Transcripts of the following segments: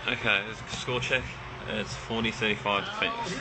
Okay, there's a score check. It's 40-35 to Phoenix.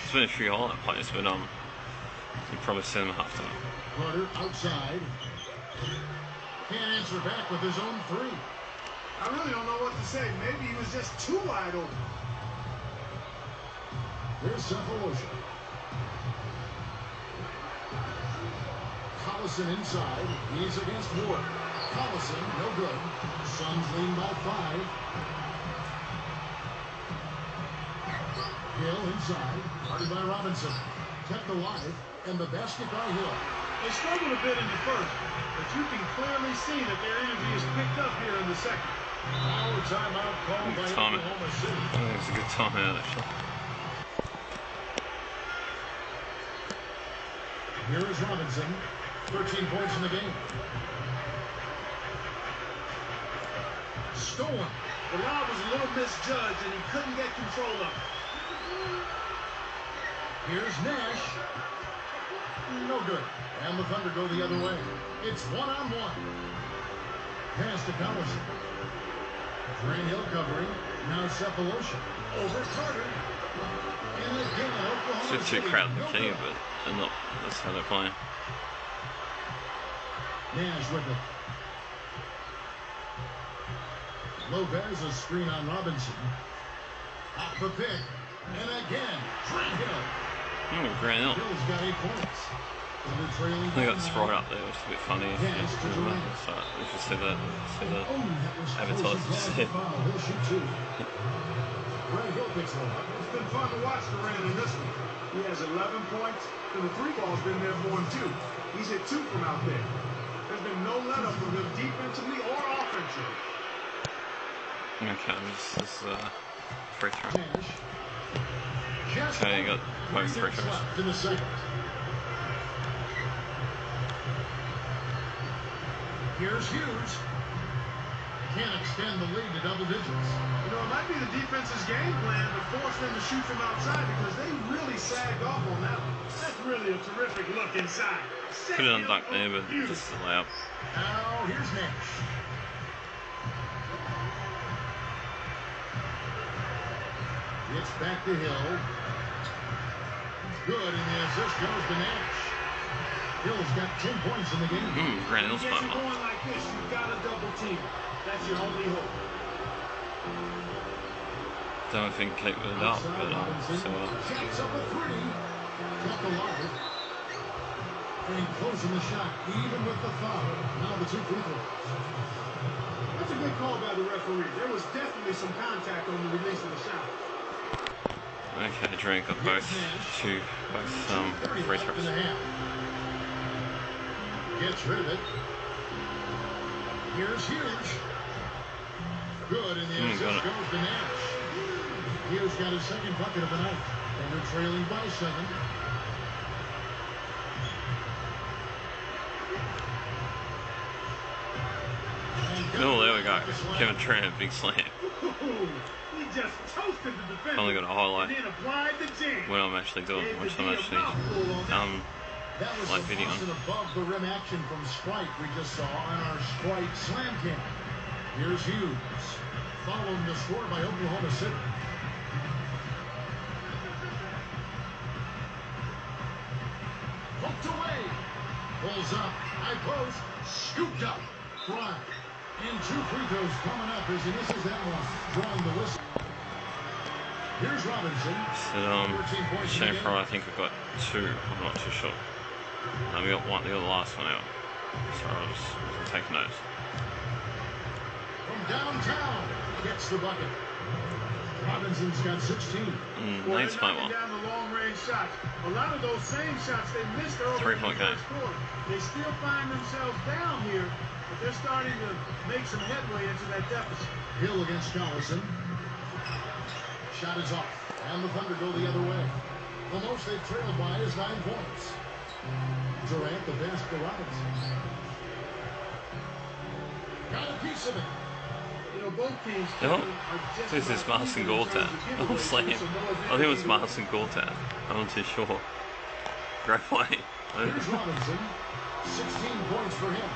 It's been a few highlight plays, but you probably see them at halftime. Carter outside. Can't answer back with his own three. I really don't know what to say. Maybe he was just too wide open. Here's Cephalosha. Collison inside. He's against Ward. Collison, no good. Suns lean by 5. Hill inside. Guarded by Robinson. Kept alive. And the basket by Hill. They struggled a bit in the first, but you can clearly see that their energy is picked up here in the second. Now a timeout called by Oklahoma City. I think it's a good timeout, actually. Here is Robinson. 13 points in the game. Stolen. The lob was a little misjudged, and he couldn't get control of it. Here's Nash. No good. And the Thunder go the other way. It's 1-on-1. Pass to Collison. Drain Hill covering. Now Cephalosha. Over Carter. And again, Oklahoma It's too crowded the key, but they're not. That's how they're playing. Nash with it. Lopez, a screen on Robinson. Off the pick. And again, Drain Hill. Grant Hill. Hill's got 8 points. They got Sprite up there, which is a bit funny. If you see the advertisement said. It's been fun to watch Durant in this one. He has 11 points, and the 3-ball's been there for him too. He's hit 2 from out there. There's been no let up from him defensively or offensively. Okay, this is free throw. Okay, you got both free throws. In the second. Here's Hughes. Can't extend the lead to double digits. You know, it might be the defense's game plan to force them to shoot from outside because they really sagged off on that one. That's really a terrific look inside. Could have done dunk there, but just a layup. Now, here's Nash. It's back to Hill. Good, and the assist goes to Nash. Hill's got 10 points in the game. Grant Hill's going like this, you've got to double team. That's your only hope. Don't think keep it up, but so Jacks up a 3. Kept alive. And closing the shot, even with the foul. Now the 2 free throws. That's a good call by the referee. There was definitely some contact on the release of the shot. Okay, Drake got both free throws. Gets rid of it. Here's Hughes. Good, and the assist goes to Nash. Hughes got his second bucket of the night. And they're trailing by 7. Oh, there we go. Kevin Durant, big slam. He just toasted the defense. Only got a highlight and then applied the jam. when I'm actually doing, which I'm actually that was like video on. above the rim action from Sprite we just saw on our Sprite Slam Cam. Here's Hughes. Following the score by Oklahoma City. Poked away. Pulls up. High post. Scooped up. Bryant. And 2 free throws coming up as he misses that one. Drawing the whistle. Here's Robinson. So, Shane Fry, I think we've got 2. I'm not too sure. We got one. We got the last one out. Sorry, I was taking notes. From downtown, gets the bucket. Robinson's got 16. Nate's playing well. Down the long-range shots. A lot of those same shots they missed earlier in the first quarter. They still find themselves down here, but they're starting to make some headway into that deficit. Hill against Collison. Shot is off, and the Thunder go the other way. The most they've trailed by is 9 points. Durant, the pass to Robinson. Got a piece of it. You know, both teams this is Marcin Gortat. Oh, slam. I think it was Marcin Gortat. I'm not too sure. Great play. Here's Robinson. 16 points for him.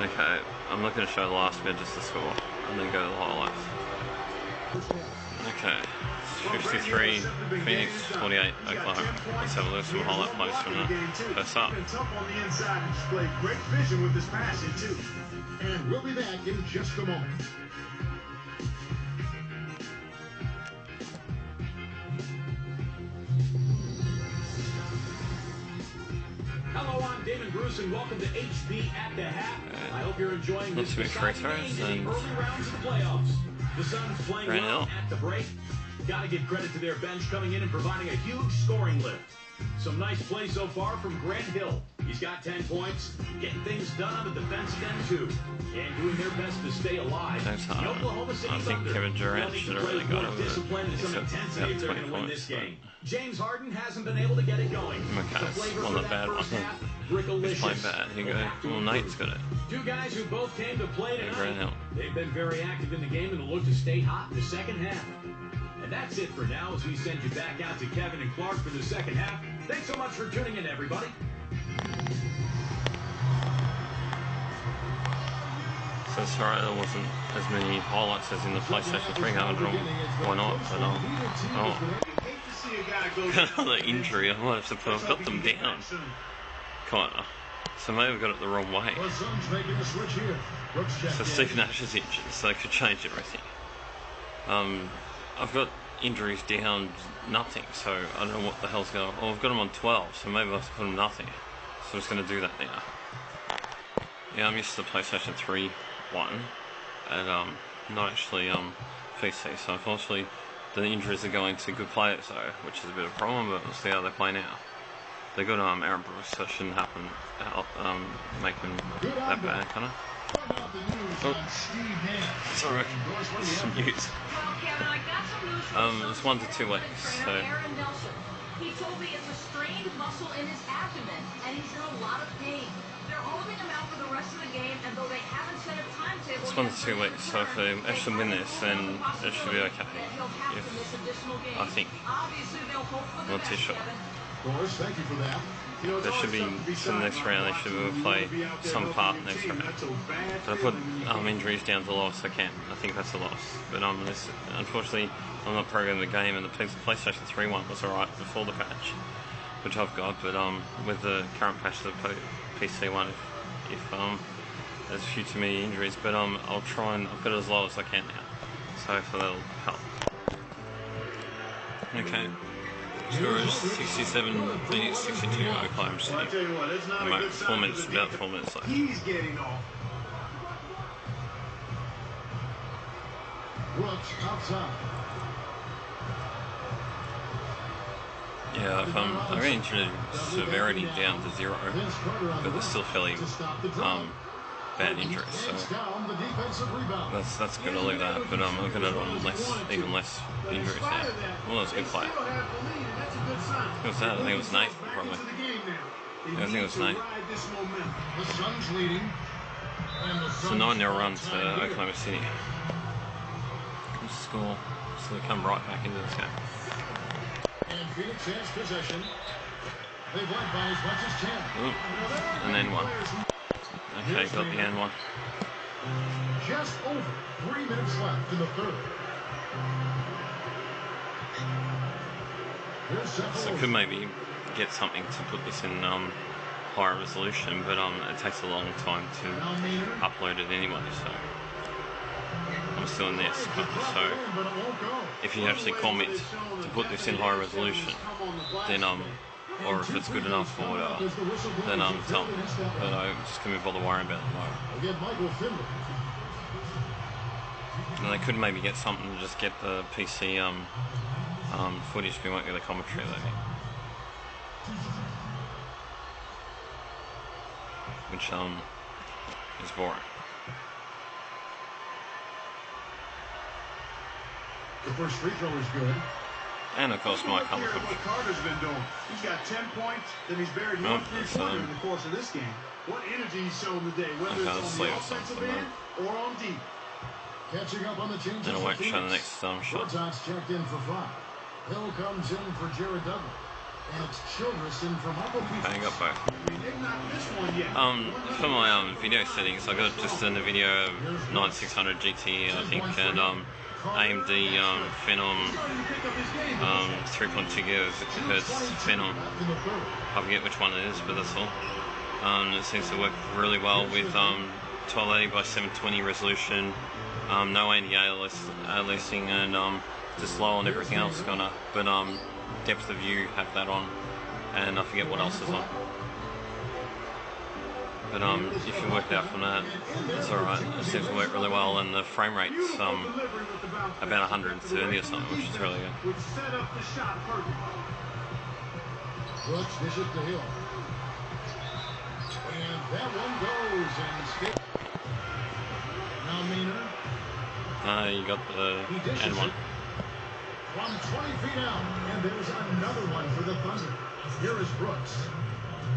Okay, I'm not going to show the last bit, just the score, and then go to the highlights. Okay, 53, Phoenix 48, Oklahoma. Let's have a look at some highlight plays from the first up. Tough on the inside and displayed great vision with this passing too. And we'll be back in just a moment. Hello, I'm Damon Bruce, and welcome to HB at the Half. I hope you're enjoying this exciting game in the early rounds of the playoffs. The Suns playing well at the break. Got to give credit to their bench coming in and providing a huge scoring lift. Some nice play so far from Grant Hill. He's got 10 points, getting things done on the defensive end too, and doing their best to stay alive. The Oklahoma City Thunder, Kevin Durant should have really got over discipline and some intensity if they're going to win this game. James Harden hasn't been able to get it going. Okay, well, not bad one. He's playing bad. Here you go. Well, Nate's got it. Two guys who both came to play tonight. They've been very active in the game and will look to stay hot in the second half. And that's it for now as we send you back out to Kevin and Clark for the second half. Thanks so much for tuning in, everybody. So sorry there wasn't as many highlights as in the PlayStation 3 game. I don't know why not, but another injury. I might have to put. I've got them down, kinda. So maybe I've got it the wrong way. So Steve Nash is injured, so they could change everything. I've got injuries down nothing, so I don't know what the hell's going on. Oh, I've got them on 12, so maybe I have to put them nothing. So I'm just going to do that now. Yeah, I'm used to the PlayStation 3 one, and not actually PC, so unfortunately the injuries are going to good players though, which is a bit of a problem, but we'll see how they play now. They're good Aaron Brooks, so it shouldn't happen, make them that bad, kind of. Oh, sorry, some news. It's 1 to 2 weeks, so. He told me it's a strained muscle in his abdomen, and he's in a lot of pain. They're holding him out for the rest of the game, and though they haven't set a timetable, it's 1 to 2 weeks, so if they actually win this, then it should be okay. If, I think. Not too sure. Thank you for that. There should be some next round. They should play some part next round. But I put injuries down to loss. I can. I think that's a loss. But unfortunately, I'm not programming the game, and the PlayStation 3 one was alright before the patch, which I've got. But with the current patch, the PC one, if there's a few too many injuries, but I'll try and I'll put it as low as I can now. So hopefully that'll help. Okay. Score is 67, Phoenix 62, Oklahoma City. About 4 minutes left. He's getting off. Brooks outside. Yeah, I've injured severity down to 0, but they're still fairly bad injuries, so that's good to leave that, but I'm looking at on even less injuries now. Well, that's a good play. Who was that? I think it was Nate, probably. Yeah, I think it was Nate. It's a 9-0 run to Oklahoma City. Good score, so they come right back into this game. And Phoenix has possession. They've led by as much as 10. Ooh, and then one. Okay, got the end one. Just over 3 minutes left in the third. So I could maybe get something to put this in higher resolution, but it takes a long time to upload it anyway, so I'm still in this. So if you actually comment to put this in higher resolution, then or if it's good enough or whatever, then tell me. But I just couldn't bother worrying about it. And they could maybe get something to just get the PC footage, we won't get the commentary though. Which is boring. The first free throw is good. And of course my color comes. What Carter's been doing. He's got 10 points, then he's buried one three-pointer in the course of this game. What energy he's shown today, whether it's on the offensive end or on deep. Catching up on the changes. And I won't show the next shot. Bertans checked in for 5. Hill comes in for Jared Dudley. And it's Childress in for Michael Peters. I got both. They've not missed one yet. For my video settings, I got just in the video 9600 GT, I think, and AMD Phenom 3.2 GHz Phenom. I forget which one it is, but that's all. It seems to work really well with 1280 by 720 resolution, no anti-aliasing, and just low on everything else gonna. But depth of view have that on, and I forget what else is on. But if you work it out from that, it's alright. It seems to work really well, and the frame rate's about 130 or something, which is really good. Brooks dishes to Hill. And that one goes and now Meener. You got the and one. From 20 feet out, and there's another one for the Thunder. Here is Brooks.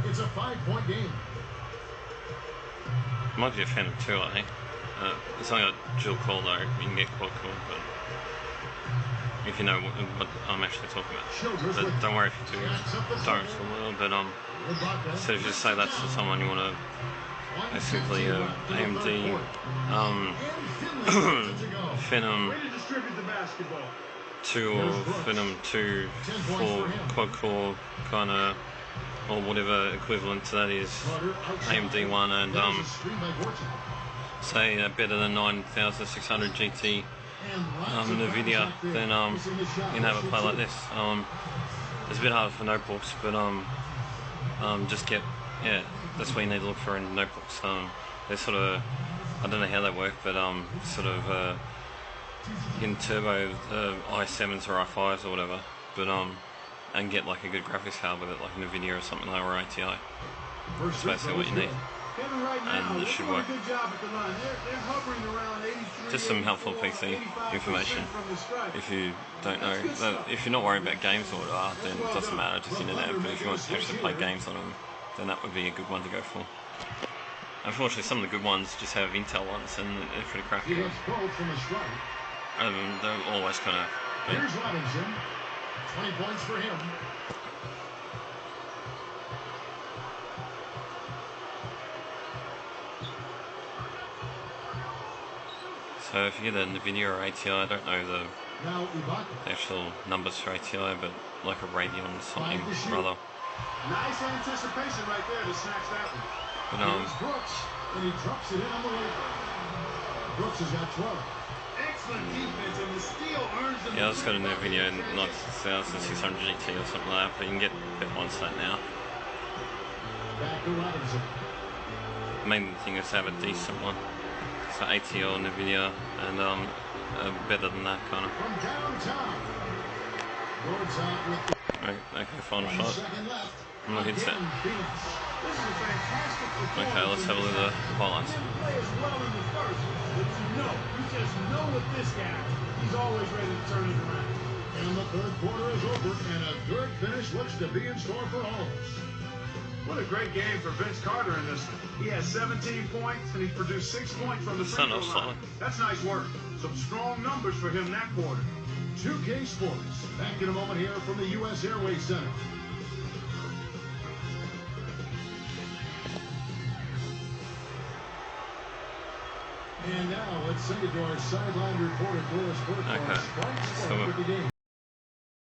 It's a 5-point game. Might be a fan of two, I think. It's only got dual core though. You can get quad core, but if you know what I'm actually talking about. But don't worry if you do. Don't will. But so if you just say that's to someone you want to basically AMD Phenom 2 or Phenom 2 for quad core kind of, or whatever equivalent to that is, AMD one, and say better than 9600 GT NVIDIA, then you can have a play like this. It's a bit harder for notebooks, but just get, yeah, that's what you need to look for in notebooks. They're sort of, I don't know how they work, but sort of in turbo i7s or i5s or whatever, but and get like a good graphics card with it, like NVIDIA or something like, or ATI. That's basically what you need, and it should work. Just some helpful PC information. If you don't know, if you're not worried about games or whatever, then it doesn't matter, just internet. But if you want to actually play games on them, then that would be a good one to go for. Unfortunately, some of the good ones just have Intel ones, and they're pretty crappy. They're always kind of. Here's Robinson. 20 points for him. So if you get a NVIDIA or ATI, I don't know the actual numbers for ATI, but like a Radeon something rather. Nice anticipation right there to snatch that one. But Brooks, and he drops it in on the way. Brooks has got 12. Excellent defense, and the steal earns them. Yeah, I just got a NVIDIA 9600 GT or something like that, but you can get better ones than that now. Back to Robinson. The main thing is to have a decent one. So ATI or NVIDIA, and better than that kind of. From downtown. Boards out with the okay, final shot. I'm not hit set. Okay, let's have a look at the highlights. You just know with this guy, he's always ready to turn it around. And the third quarter is over, and a good finish looks to be in store for all of us. What a great game for Vince Carter in this one. He has 17 points, and he produced 6 points from the free throw line. That's nice work. Some strong numbers for him that quarter. 2K Sports. Back in a moment here from the U.S. Airways Center. And now let's send it to our sideline reporter, Doris Burke. Okay. So